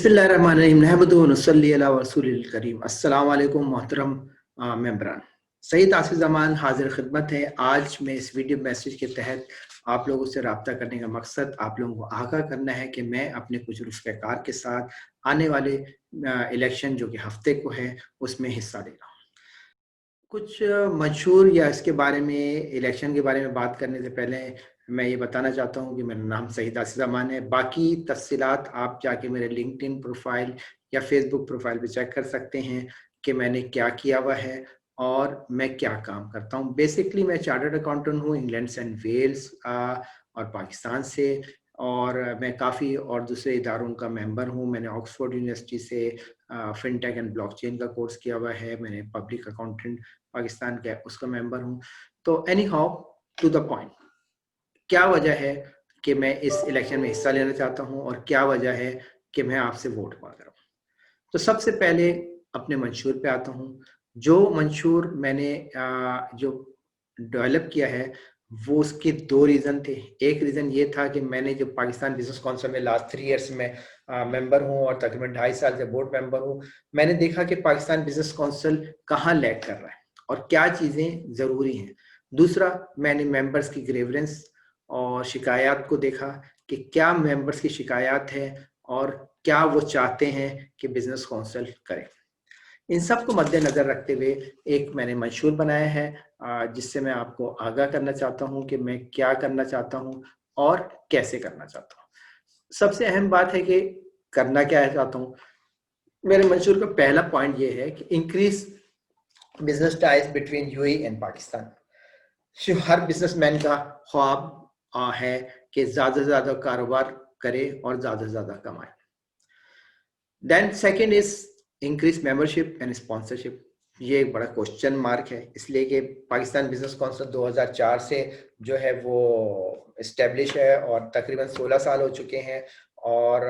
बिस्मिल्लाहिर्रहमानिर्रहीम नहमदुहु व नसल्ली अला रसूलिल करीम। अस्सलाम वालेकुम मोहतरम मेंबरान। सईद आसिफ जमान हाजिर खिदमत है। आज मैं इस वीडियो मैसेज के तहत आप लोगों से रब्ता करने का मकसद आप लोगों को आगाह करना है कि मैं अपने कुछ रफ़ीक़ार के साथ आने वाले इलेक्शन जो कि हफ्ते को है उसमें हिस्सा ले रहा हूँ। कुछ मशहूर या इसके बारे में इलेक्शन के बारे में बात करने से पहले मैं ये बताना चाहता हूँ कि मेरा नाम सईद आसिफ ज़मान है। बाकी तफ़सीलात आप जाके मेरे लिंक्डइन प्रोफाइल या फेसबुक प्रोफाइल पे चेक कर सकते हैं कि मैंने क्या किया हुआ है और मैं क्या काम करता हूँ। बेसिकली मैं चार्टर्ड अकाउंटेंट हूँ इंग्लैंड एंड वेल्स और पाकिस्तान से, और मैं काफ़ी और दूसरे इदारों का मेंबर हूँ। मैंने ऑक्सफोर्ड यूनिवर्सिटी से फिनटेक एंड ब्लॉकचेन का कोर्स किया हुआ है। मैंने पब्लिक अकाउंटेंट पाकिस्तान का उसका मेंबर हूँ। तो anyhow to the point, क्या वजह है कि मैं इस इलेक्शन में हिस्सा लेना चाहता हूँ और क्या वजह है कि मैं आपसे वोट मांग रहा हूँ। तो सबसे पहले अपने मंशूर पे आता हूँ। जो मंशूर मैंने जो डेवलप किया है वो उसके दो रीज़न थे। एक रीज़न ये था कि मैंने जो पाकिस्तान बिजनेस काउंसिल में लास्ट 3 ईयर्स में मेंबर हूँ और तकरीबन 2.5 साल से बोर्ड मेंबर हूँ। मैंने देखा कि पाकिस्तान बिजनेस काउंसिल कहाँ लैग कर रहा है और क्या चीज़ें ज़रूरी हैं। दूसरा, मैंने मेंबर्स की ग्रीवेंस और शिकायत को देखा कि क्या मेंबर्स की शिकायत है और क्या वो चाहते हैं कि बिजनेस काउंसिल करे। इन सब को मद्देनजर रखते हुए एक मैंने मंशूर बनाया है जिससे मैं आपको आगाह करना चाहता हूं कि मैं क्या करना चाहता हूं और कैसे करना चाहता हूं। सबसे अहम बात है कि करना क्या है चाहता हूं। मेरे मंशूर का पहला पॉइंट ये है कि increase business ties between UAE and Pakistan. Her businessman का ख्वाब है कि ज्यादा से ज्यादा कारोबार करे और ज्यादा से ज्यादा कमाए। Then second is increase membership and sponsorship. ये एक बड़ा क्वेश्चन मार्क है, इसलिए कि पाकिस्तान बिजनेस काउंसिल 2004 से जो है वो इस्टेब्लिश है और तकरीबन 16 साल हो चुके हैं। और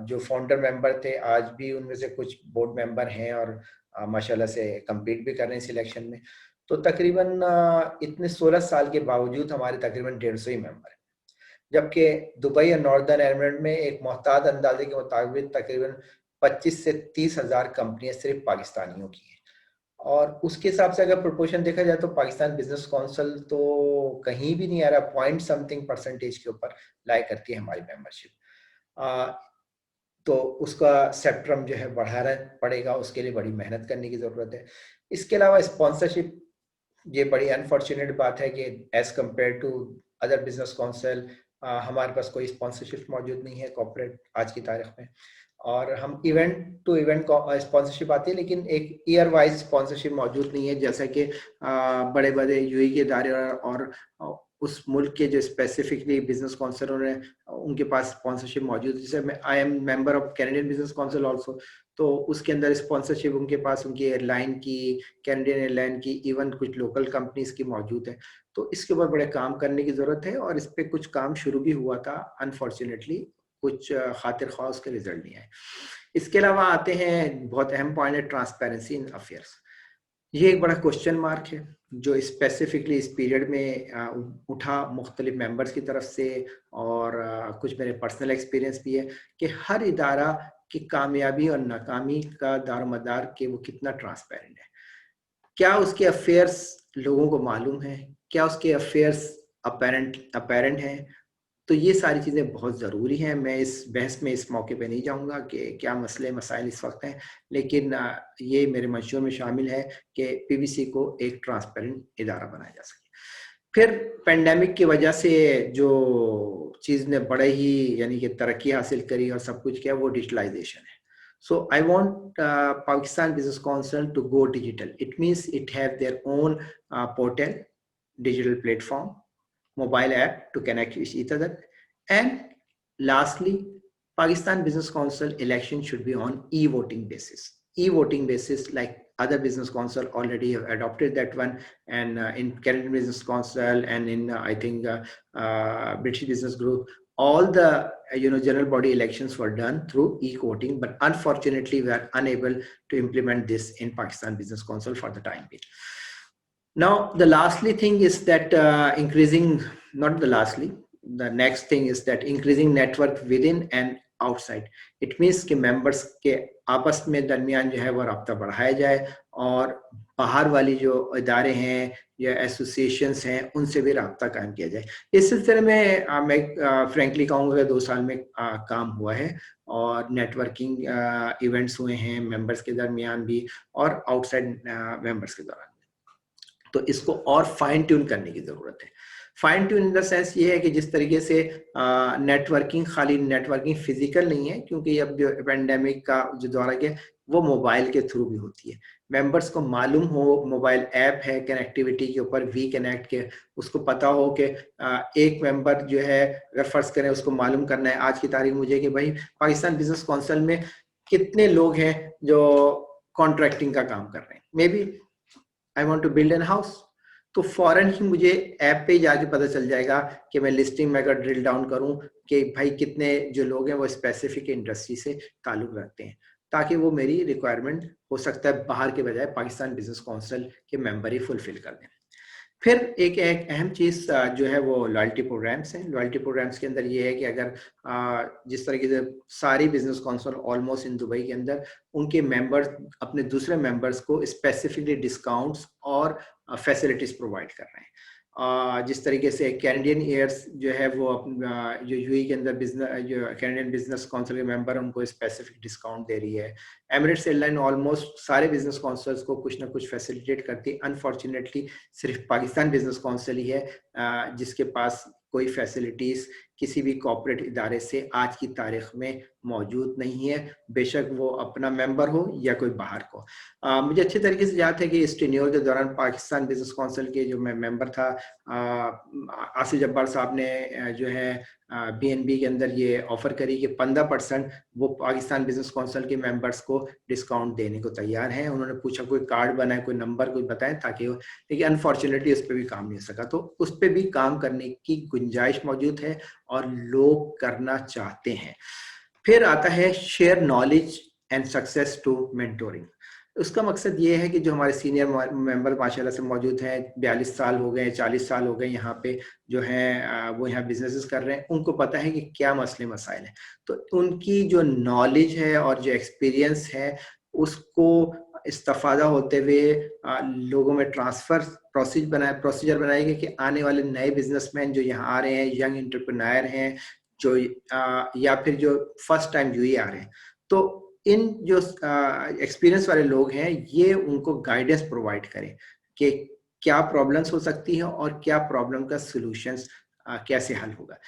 जो फाउंडर मेंबर थे आज भी उनमें से कुछ बोर्ड मेंबर हैं और माशाल्लाह से कम्पीट भी कर रहे हैं सिलेक्शन में। तो तकरीबन इतने 16 साल के बावजूद हमारे तकरीबन 150 ही मेंबर हैं, जबकि दुबई और नॉर्दर्न एमिरेट में एक मोहतात अंदाजे के मुताबिक तकरीबन 25 से 30 हज़ार कंपनियां सिर्फ पाकिस्तानियों की हैं। और उसके हिसाब से अगर प्रोपोर्शन देखा जाए तो पाकिस्तान बिजनेस काउंसिल तो कहीं भी नहीं आ रहा, पॉइंट समथिंग परसेंटेज के ऊपर लाई करती है हमारी मेंबरशिप। तो उसका स्पेक्ट्रम जो है बढ़ाना पड़ेगा, उसके लिए बड़ी मेहनत करने की ज़रूरत है। इसके अलावा स्पॉन्सरशिप, ये बड़ी अनफॉर्चुनेट बात है कि as compare to other business council हमारे पास कोई स्पॉन्सरशिप मौजूद नहीं है कॉर्पोरेट आज की तारीख में। और हम इवेंट टू इवेंट स्पॉन्सरशिप आती है, लेकिन एक ईयर वाइज स्पॉन्सरशिप मौजूद नहीं है, जैसा कि बड़े बड़े यूएई के इदारे और उस मुल्क के जो स्पेसिफिकली बिजनेस काउंसिल उनके पास स्पॉन्सरशिप मौजूद है। जैसे मैं I am member of Canadian business council also, तो उसके अंदर स्पॉन्सरशिप उनके पास उनकी एयरलाइन की, कैनेडियन एयरलाइन की, इवन कुछ लोकल कंपनीज की मौजूद है। तो इसके ऊपर बड़े काम करने की ज़रूरत है और इस पर कुछ काम शुरू भी हुआ था, अनफॉर्चुनेटली कुछ खातिर ख्वाह उसके रिजल्ट नहीं आए। इसके अलावा आते हैं बहुत अहम पॉइंट है ट्रांसपेरेंसी इन अफेयर्स। ये एक बड़ा क्वेश्चन मार्क है जो स्पेसिफिकली इस पीरियड में उठा मुख्तलिफ मेंबर्स की तरफ से, और कुछ मेरे पर्सनल एक्सपीरियंस भी है कि हर इदारा की कामयाबी और नाकामी का दारोमदार कि वो कितना ट्रांसपेरेंट है। क्या उसके अफेयर्स लोगों को मालूम है, क्या उसके अफेयर्स अपेरेंट हैं। तो ये सारी चीज़ें बहुत ज़रूरी हैं। मैं इस बहस में इस मौके पे नहीं जाऊंगा कि क्या मसले मसाइल इस वक्त हैं, लेकिन ये मेरे मंशूर में शामिल है कि पीबीसी को एक ट्रांसपेरेंट इदारा बनाया जा सके। फिर पेंडेमिक की वजह से जो चीज़ ने बड़े ही यानी कि तरक्की हासिल करी और सब कुछ किया वो डिजिटलाइजेशन है। So I want Pakistan Business Council to go digital. It means it have their own portal, digital platform, mobile app to connect with each other. And lastly, Pakistan Business Council election should be on e-voting basis. E-voting basis, like other business council already have adopted that one, and in Canadian Business Council and in I think British Business Group, all the general body elections were done through e-voting, but unfortunately we are unable to implement this in Pakistan Business Council for the time being. Now, the lastly thing is that the next thing is that increasing network within and outside. It means कि members के आपस में दरमियान जो है वो रब्ता बढ़ाया जाए और बाहर वाली जो इदारे हैं या एसोसिएशंस हैं उनसे भी रब्ता कायम किया जाए. इस सिलसिले में मैं फ्रेंकली कहूँगा कि 2 साल में काम हुआ है और नेटवर्किंग इवेंट्स हुए हैं मेंबर्स के दरमियान भी और आउटसाइड मेंबर्स के दौरान. तो इसको और फाइन ट्यून करने की ज़रूरत है. Fine tune in the sense ये है कि जिस तरीके से नेटवर्किंग, खाली नेटवर्किंग फिजिकल नहीं है, क्योंकि अब जो पेंडेमिक का जो दौर है वो मोबाइल के थ्रू भी होती है. मेंबर्स को मालूम हो मोबाइल ऐप है कनेक्टिविटी के ऊपर वी कनेक्ट के, उसको पता हो कि एक मेंबर जो है अगर फर्ज करें उसको मालूम करना है आज की तारीख मुझे कि भाई पाकिस्तान बिजनेस काउंसिल में कितने लोग हैं जो कॉन्ट्रैक्टिंग का काम कर रहे हैं. Maybe I want to build an house, तो फौरन ही मुझे ऐप पे जाके पता चल जाएगा कि मैं लिस्टिंग में अगर ड्रिल डाउन करूं कि भाई कितने जो लोग हैं वो स्पेसिफिक इंडस्ट्री से ताल्लुक रखते हैं, ताकि वो मेरी रिक्वायरमेंट हो सकता है बाहर के बजाय पाकिस्तान बिजनेस काउंसिल के मेंबर ही फुलफिल कर दें. फिर एक अहम चीज़ जो है वो लॉयल्टी प्रोग्राम्स हैं. लॉयल्टी प्रोग्राम्स के अंदर ये है कि अगर जिस तरीके से सारी business council almost in Dubai के अंदर उनके मेंबर्स अपने दूसरे मेंबर्स को स्पेसिफिकली डिस्काउंट्स और फैसिलिटीज़ प्रोवाइड कर रहे हैं. जिस तरीके से कैनेडियन एयर्स जो है वो जो यूएई के अंदर बिजनेस जो कैनेडियन बिजनेस काउंसिल के मेंबर उनको स्पेसिफिक डिस्काउंट दे रही है. एमिरेट्स एयरलाइन ऑलमोस्ट सारे बिजनेस काउंसिल्स को कुछ ना कुछ फैसिलिटेट करती है. अनफॉर्चुनेटली सिर्फ पाकिस्तान बिजनेस काउंसिल ही है जिसके पास कोई फैसिलिटीज़ किसी भी कॉर्पोरेट इदारे से आज की तारीख में मौजूद नहीं है, बेशक वो अपना मेंबर हो या कोई बाहर को. मुझे अच्छे तरीके से याद है कि इस टेन्योर के दौरान पाकिस्तान बिजनेस काउंसिल के जो मैं मेंबर था आसिफ जब्बार साहब ने जो है BNB के अंदर ये ऑफर करी कि 15% वो पाकिस्तान बिजनेस काउंसिल के मेंबर्स को डिस्काउंट देने को तैयार हैं. उन्होंने पूछा कोई कार्ड बनाए, कोई नंबर कोई बताएं ताकि, लेकिन अनफॉर्चुनेटली उस पर भी काम नहीं हो सका. तो उस पर भी काम करने की गुंजाइश मौजूद है और लोग करना चाहते हैं. फिर आता है share knowledge and success to mentoring. उसका मकसद ये है कि जो हमारे सीनियर मेंबर माशाल्लाह से मौजूद हैं, 42 साल हो गए, 40 साल हो गए यहाँ पे जो हैं वो यहाँ बिजनेसेस कर रहे हैं, उनको पता है कि क्या मसले मसाइल हैं. तो उनकी जो नॉलेज है और जो एक्सपीरियंस है उसको इस्तेफादा होते हुए लोगों में ट्रांसफर प्रोसीजर बनाएंगे कि आने वाले नए बिजनेसमैन जो यहाँ आ रहे हैं, यंग एंटरप्रेन्योर हैं जो या फिर जो फर्स्ट टाइम यूएई आ रहे हैं, तो इन जो एक्सपीरियंस वाले लोग हैं ये उनको गाइडेंस प्रोवाइड करें कि क्या प्रॉब्लम्स हो सकती हैं और क्या प्रॉब्लम का सॉल्यूशंस कैसे हल होगा.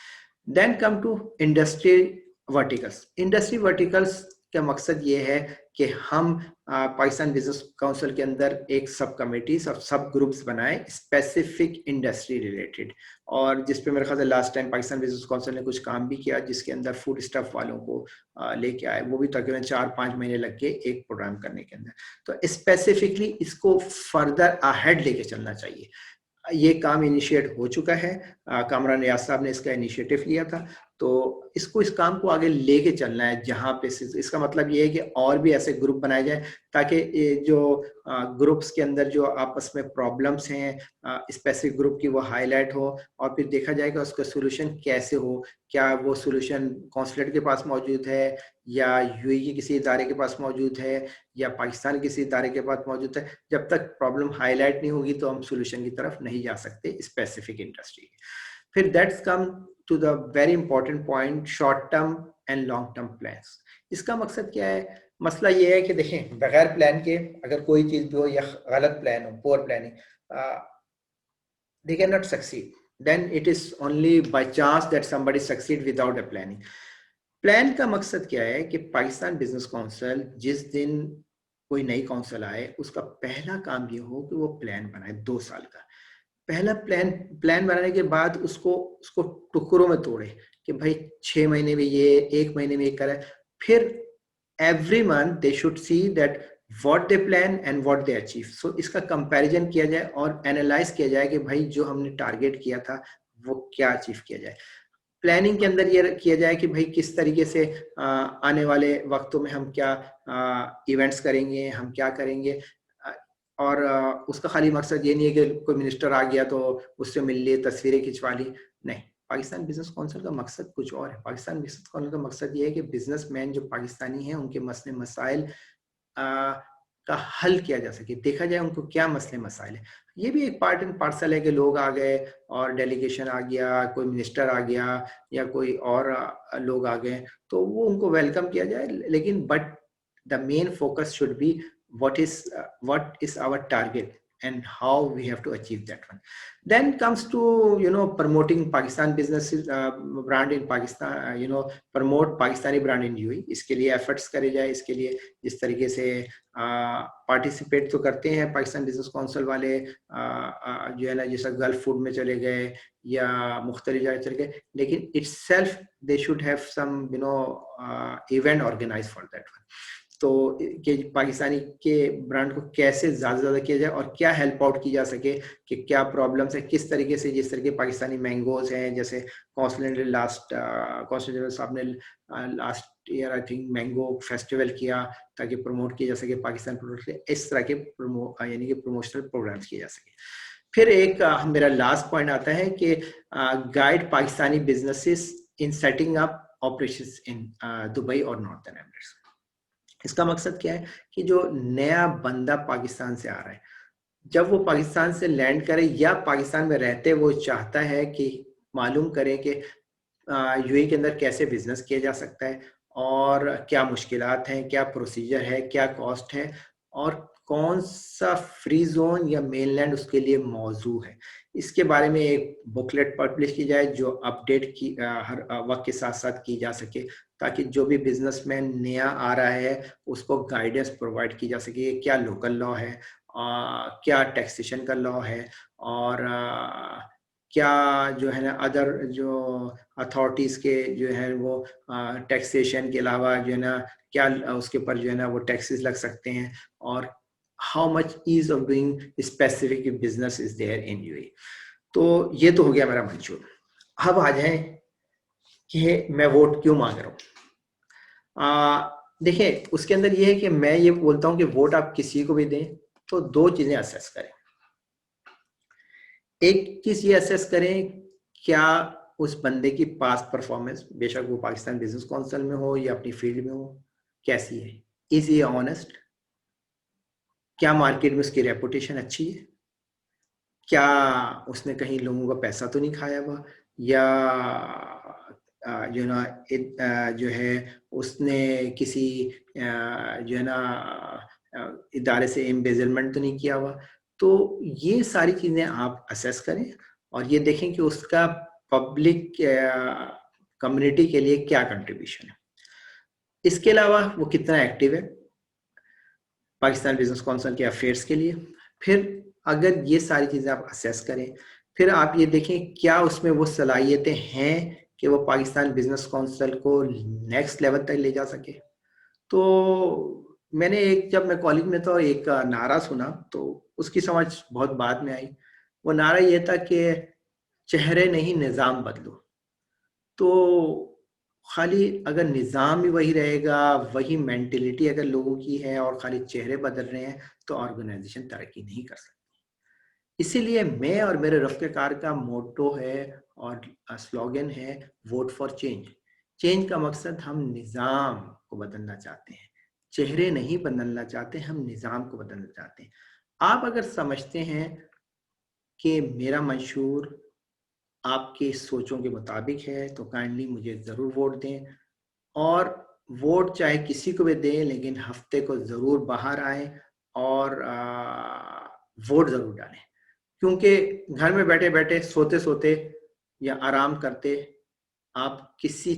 Then come to industry verticals. Industry verticals का मकसद ये है कि हम पाकिस्तान बिजनेस काउंसिल के अंदर एक सब कमेटीज और सब ग्रुप्स बनाएं स्पेसिफिक इंडस्ट्री रिलेटेड, और जिस पे मेरे ख्याल से last time Pakistan business council ने कुछ काम भी किया जिसके अंदर फूड स्टफ वालों को लेके आए. वो भी तकरीबन 4-5 महीने लग गए एक प्रोग्राम करने के अंदर. तो स्पेसिफिकली इसको फर्दर अहेड लेके चलना चाहिए. ये काम इनिशिएट हो चुका है, कामरान रियाज साहब ने इसका इनिशिएटिव लिया था, तो इस काम को आगे लेके चलना है. जहाँ पे इसका मतलब ये है कि और भी ऐसे ग्रुप बनाए जाए ताकि जो ग्रुप्स के अंदर जो आपस में प्रॉब्लम्स हैं स्पेसिफिक ग्रुप की वो हाईलाइट हो और फिर देखा जाएगा उसका सोल्यूशन कैसे हो. क्या वो सोल्यूशन कॉन्सुलेट के पास मौजूद है या यूएई के किसी इदारे के पास मौजूद है या पाकिस्तान किसी इदारे के पास मौजूद है. जब तक प्रॉब्लम हाईलाइट नहीं होगी तो हम सोल्यूशन की तरफ नहीं जा सकते स्पेसिफिक इंडस्ट्री. फिर that's come to the very important point, short term and long term plans. इसका मकसद क्या है? मसला ये है कि देखें बगैर प्लान के अगर कोई चीज भी हो या गलत प्लान हो, poor planning, they cannot succeed. Then it is only by chance that somebody succeed without a planning. Plan का मकसद क्या है कि पाकिस्तान बिजनेस काउंसिल जिस दिन कोई नई काउंसिल आए उसका पहला काम ये हो कि वो प्लान बनाए 2 साल का. पहला प्लान बनाने के बाद उसको टुकड़ों में तोड़े कि भाई 6 महीने में ये, 1 महीने में ये करे. फिर every month they should see that what they plan and what they achieve. So इसका कंपैरिजन किया जाए और एनालाइज किया जाए कि भाई जो हमने टारगेट किया था वो क्या अचीव किया जाए. प्लानिंग के अंदर ये किया जाए कि भाई किस तरीके से आने वाले वक्तों में हम क्या इवेंट्स करेंगे, हम क्या करेंगे. और उसका खाली मकसद ये नहीं है कि कोई मिनिस्टर आ गया तो उससे मिल लिए, तस्वीरें खिंचवा ली. नहीं, पाकिस्तान बिजनेस काउंसिल का मकसद कुछ और है। पाकिस्तान बिजनेस काउंसिल का मकसद ये है कि बिजनेसमैन जो पाकिस्तानी हैं उनके मसले मसाइल का हल किया जा सके, देखा जाए उनको क्या मसले मसाइल है। ये भी एक पार्ट एंड पार्सल है कि लोग आ गए और डेलीगेशन आ गया, कोई मिनिस्टर आ गया या कोई और लोग आ गए, तो वो उनको वेलकम किया जाए, लेकिन but the main focus should be what is our target and how we have to achieve that one. Then comes to promoting Pakistan businesses brand in Pakistan, promote Pakistani brand in UAE. इसके लिए efforts करे जाए, इसके लिए जिस तरीके से participate तो करते हैं पाकिस्तान बिजनेस काउंसिल वाले, जो है ना, जैसा गल्फ फूड में चले गए या मुख्तलिफ जगह चले गए, लेकिन itself they should have some event organized for that one. तो कि पाकिस्तानी के ब्रांड को कैसे ज़्यादा से ज़्यादा किया जाए और क्या हेल्प आउट की जा सके, कि क्या प्रॉब्लम्स है, किस तरीके से, जिस तरीके पाकिस्तानी मैंगोज हैं, जैसे कौंसल साहब ने last year I think mango festival किया ताकि प्रमोट किया जा सके पाकिस्तान प्रोडक्ट, इस तरह के यानी कि प्रमोशनल प्रोग्राम्स किए जा सके। फिर एक मेरा लास्ट पॉइंट आता है कि guide Pakistani businesses in setting up operations in Dubai और नॉर्थर्न एमिरेट्स। इसका मकसद क्या है कि जो नया बंदा पाकिस्तान से आ रहा है, जब वो पाकिस्तान से लैंड करे या पाकिस्तान में रहते वो चाहता है कि मालूम करे कि यूएई के अंदर कैसे बिजनेस किया जा सकता है और क्या मुश्किलात हैं, क्या प्रोसीजर है, क्या कॉस्ट है और कौन सा फ्री जोन या मेनलैंड उसके लिए मौजू है, इसके बारे में एक बुकलेट पब्लिश की जाए जो अपडेट की हर वक्त के साथ साथ की जा सके, ताकि जो भी बिजनेसमैन नया आ रहा है उसको गाइडेंस प्रोवाइड की जा सके। क्या लोकल लॉ है, क्या टैक्सेशन का लॉ है, और क्या जो है ना अदर जो अथॉरिटीज़ के जो है वो टैक्सेशन के अलावा जो है ना क्या उसके ऊपर जो है ना वो टैक्सेस लग सकते हैं, और how much ease of doing specific business is there in UAE. तो ये तो हो गया मेरा मंशूर। अब आ जाए कि मैं वोट क्यों मांग रहा हूँ। देखिए, उसके अंदर ये है कि मैं ये बोलता हूँ कि वोट आप किसी को भी दें तो दो चीजें असेस करें। एक चीज ये असेस करें क्या उस बंदे की पास्ट परफॉर्मेंस, बेशक वो पाकिस्तान बिजनेस काउंसिल में हो या अपनी फील्ड में हो, कैसी है, इज ही ऑनेस्ट, क्या मार्केट में उसकी रेपुटेशन अच्छी है, क्या उसने कहीं लोगों का पैसा तो नहीं खाया हुआ, या जो ना जो है उसने किसी जो है ना इदारे से एम्बेजलमेंट तो नहीं किया हुआ। तो ये सारी चीजें आप असेस करें और ये देखें कि उसका पब्लिक कम्युनिटी के लिए क्या कंट्रीब्यूशन है। इसके अलावा वो कितना एक्टिव है पाकिस्तान बिजनेस काउंसिल के अफेयर्स के लिए। फिर अगर ये सारी चीजें आप असेस करें, फिर आप ये देखें क्या उसमें वो सलाहियतें हैं कि वो पाकिस्तान बिजनेस काउंसिल को नेक्स्ट लेवल तक ले जा सके। तो मैंने जब मैं कॉलेज में था एक नारा सुना, तो उसकी समझ बहुत बाद में आई। वो नारा ये था कि चेहरे नहीं निज़ाम बदलो। तो खाली अगर निज़ाम ही वही रहेगा, वही मेंटेलिटी अगर लोगों की है और खाली चेहरे बदल रहे हैं, तो ऑर्गेनाइजेशन तरक्की नहीं कर सकती। इसीलिए मैं और मेरे रफ़्क़ार का मोटो है और स्लोगन है वोट फॉर चेंज। चेंज का मकसद हम निज़ाम को बदलना चाहते हैं, चेहरे नहीं बदलना चाहते, हम निज़ाम को बदलना चाहते हैं। आप अगर समझते हैं कि मेरा मंशूर आपके सोचों के मुताबिक है तो काइंडली मुझे ज़रूर वोट दें, और वोट चाहे किसी को भी दें, लेकिन हफ्ते को ज़रूर बाहर आएँ और वोट ज़रूर डालें। क्योंकि घर में बैठे बैठे, सोते सोते या आराम करते आप किसी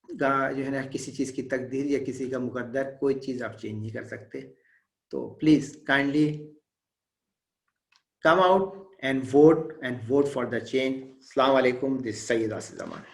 का जो है ना किसी चीज़ की तकदीर या किसी का मुकद्दर, कोई चीज़ आप चेंज नहीं कर सकते। तो please kindly come out and vote for the change. Assalamu alaikum. This is Sayyid Asif Zaman.